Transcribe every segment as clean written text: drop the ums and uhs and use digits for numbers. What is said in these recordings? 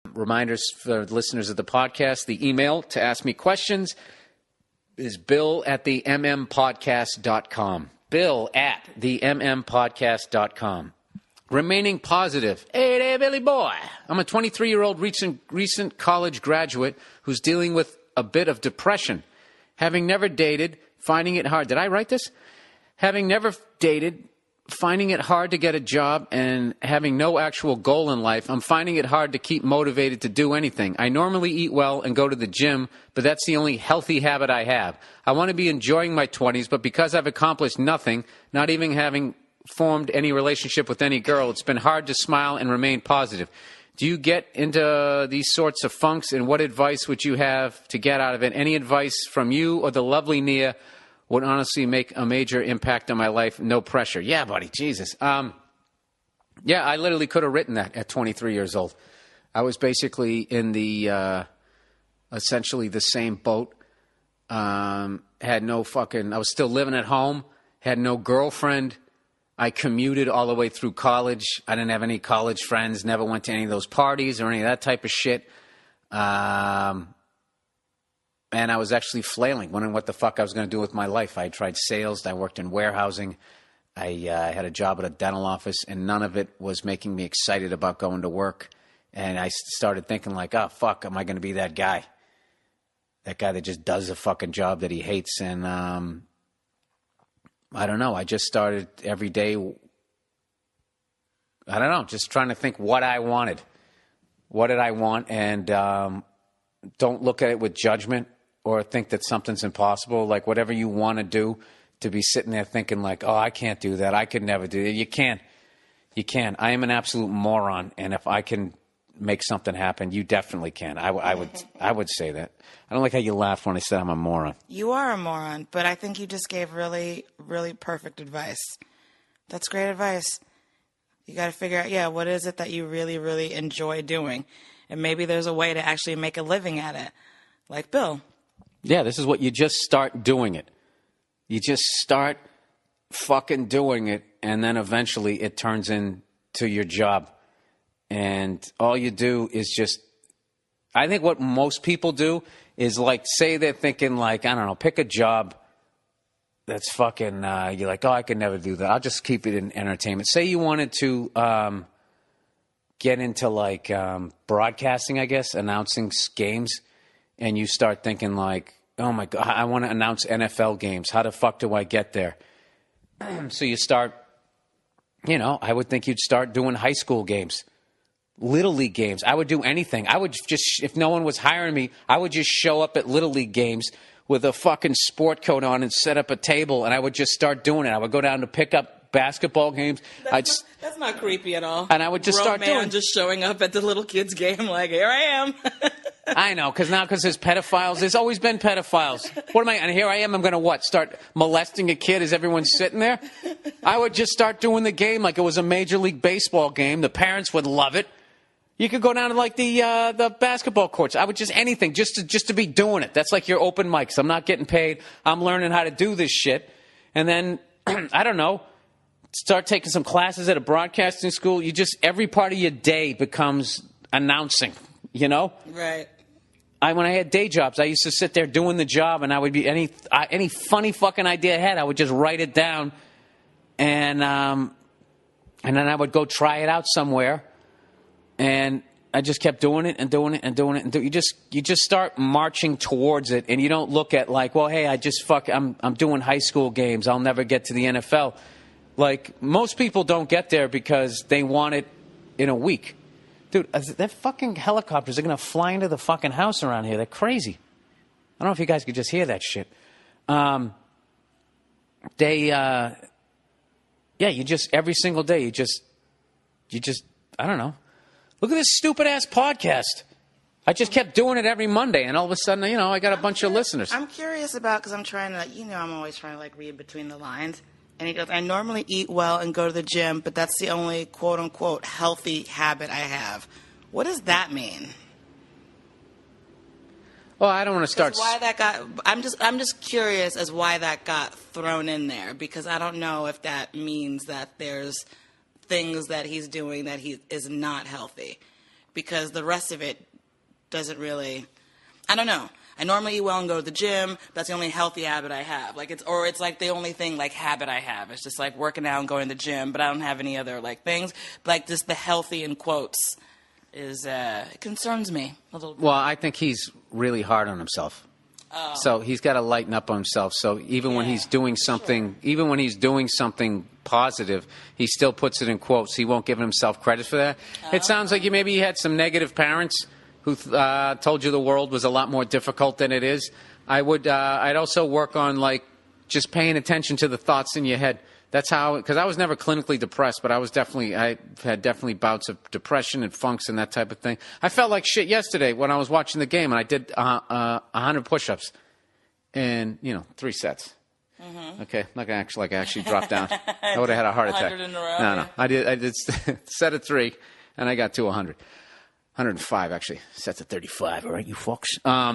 Reminders for listeners of the podcast, the email to ask me questions is bill@themmpodcast.com. bill@themmpodcast.com. Remaining positive. Hey there, Billy boy. I'm a 23-year-old recent college graduate who's dealing with a bit of depression. Having never dated, finding it hard. Did I write this? Having never dated, finding it hard to get a job, and having no actual goal in life, I'm finding it hard to keep motivated to do anything. I normally eat well and go to the gym, but that's the only healthy habit I have. I want to be enjoying my 20s, but because I've accomplished nothing, not even having formed any relationship with any girl, it's been hard to smile and remain positive. Do you get into these sorts of funks, and what advice would you have to get out of it? Any advice from you or the lovely Nia would honestly make a major impact on my life. No pressure. Yeah, buddy. Jesus. Yeah, I literally could have written that at 23 years old. I was basically in the essentially the same boat. Had no fucking... I was still living at home. Had no girlfriend. I commuted all the way through college. I didn't have any college friends. Never went to any of those parties or any of that type of shit. And I was actually flailing, wondering what the fuck I was going to do with my life. I tried sales. I worked in warehousing. I had a job at a dental office, and none of it was making me excited about going to work. And I started thinking like, oh, fuck, am I going to be that guy? That guy that just does a fucking job that he hates. And I don't know. I just started every day, I don't know, just trying to think what I wanted. What did I want? And don't look at it with judgment or think that something's impossible. Like, whatever you want to do, to be sitting there thinking like, oh, I can't do that. I could never do it. You can. You can. I am an absolute moron, and if I can make something happen, you definitely can. I would say that. I don't like how you laugh when I said I'm a moron. You are a moron, but I think you just gave really, really perfect advice. That's great advice. You got to figure out, what is it that you really, really enjoy doing? And maybe there's a way to actually make a living at it, like Bill. Yeah, this is what you just start doing it. You just start fucking doing it, and then eventually it turns into your job. And all you do is just, I think what most people do is like, say they're thinking like, I don't know, pick a job that's fucking, you're like, oh, I could never do that. I'll just keep it in entertainment. Say you wanted to get into like broadcasting, I guess, announcing games, and you start thinking like, oh my God, I want to announce NFL games. How the fuck do I get there? So you start, I would think you'd start doing high school games, Little League games. I would do anything. I would just, if no one was hiring me, I would just show up at Little League games with a fucking sport coat on and set up a table, and I would just start doing it. I would go down to pick up basketball games. That's not creepy at all. And I would just start doing, just showing up at the little kids' game like, here I am. I know, because there's pedophiles. There's always been pedophiles. What am I? And here I am. I'm going to what? Start molesting a kid as everyone's sitting there? I would just start doing the game like it was a Major League Baseball game. The parents would love it. You could go down to like the basketball courts. I would just anything just to be doing it. That's like your open mics. I'm not getting paid. I'm learning how to do this shit. And then I don't know. Start taking some classes at a broadcasting school. Every part of your day becomes announcing, Right. When I had day jobs, I used to sit there doing the job, and I would be any funny fucking idea I had, I would just write it down, and then I would go try it out somewhere, and I just kept doing it and doing it and doing it, and you just start marching towards it, and you don't look at like, well, hey, I'm doing high school games, I'll never get to the NFL. Like, most people don't get there because they want it in a week. Dude, that fucking helicopters are going to fly into the fucking house around here. They're crazy. I don't know if you guys could just hear that shit. You just, every single day, you just, I don't know. Look at this stupid ass podcast. I just kept doing it every Monday, and all of a sudden, I got a bunch of listeners. I'm curious about, because I'm trying to, I'm always trying to like read between the lines. And he goes, I normally eat well and go to the gym, but that's the only quote-unquote healthy habit I have. What does that mean? Well, I don't want to start. Why that got? I'm just curious as why that got thrown in there, because I don't know if that means that there's things that he's doing that he is not healthy. because the rest of it doesn't really, I don't know. I normally eat well and go to the gym. That's the only healthy habit I have. Like it's like the only thing like habit I have. It's just like working out and going to the gym, but I don't have any other like things. Like just the healthy in quotes is it concerns me a little bit. Well, I think he's really hard on himself. Oh. So he's got to lighten up on himself. So even when he's doing something, even when he's doing something positive, he still puts it in quotes. He won't give himself credit for that. It sounds like maybe you had some negative parents who told you the world was a lot more difficult than it is. I'd also work on like just paying attention to the thoughts in your head. That's how, because I was never clinically depressed, but I had definitely bouts of depression and funks and that type of thing. I felt like shit yesterday when I was watching the game, and I did 100 push-ups in 3 sets. Mm-hmm. Okay, like I actually dropped down. I would have had a heart attack. 100 in a row. No, I did set of 3, and I got to 100. 105, actually. Sets of 35, all right, you folks. No,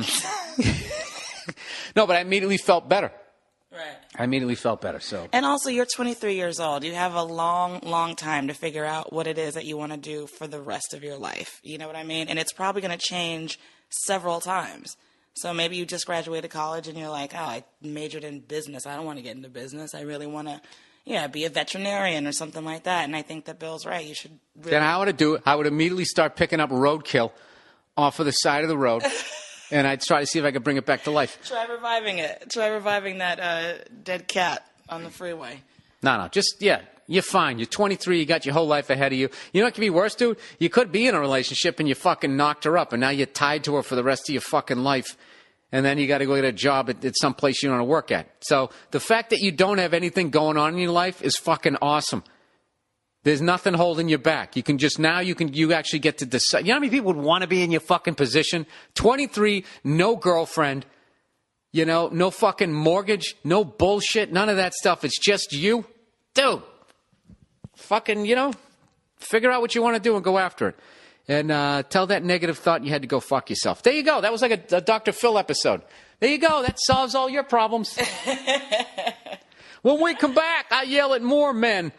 but I immediately felt better. Right. I immediately felt better. So. And also, you're 23 years old. You have a long, long time to figure out what it is that you want to do for the rest of your life. You know what I mean? And it's probably going to change several times. So maybe you just graduated college and you're like, oh, I majored in business. I don't want to get into business. I really want to, be a veterinarian or something like that. And I think that Bill's right. You should really... Then how would I do it? I would immediately start picking up roadkill off of the side of the road. And I'd try to see if I could bring it back to life. Try reviving it. Try reviving that dead cat on the freeway. No. You're fine. You're 23. You got your whole life ahead of you. You know what could be worse, dude? You could be in a relationship and you fucking knocked her up. And now you're tied to her for the rest of your fucking life. And then you got to go get a job at some place you don't want to work at. So the fact that you don't have anything going on in your life is fucking awesome. There's nothing holding you back. You actually get to decide. You know how many people would want to be in your fucking position? 23, no girlfriend, no fucking mortgage, no bullshit, none of that stuff. It's just you. Dude, fucking, figure out what you want to do and go after it. And tell that negative thought you had to go fuck yourself. There you go. That was like a Dr. Phil episode. There you go. That solves all your problems. When we come back, I yell at more men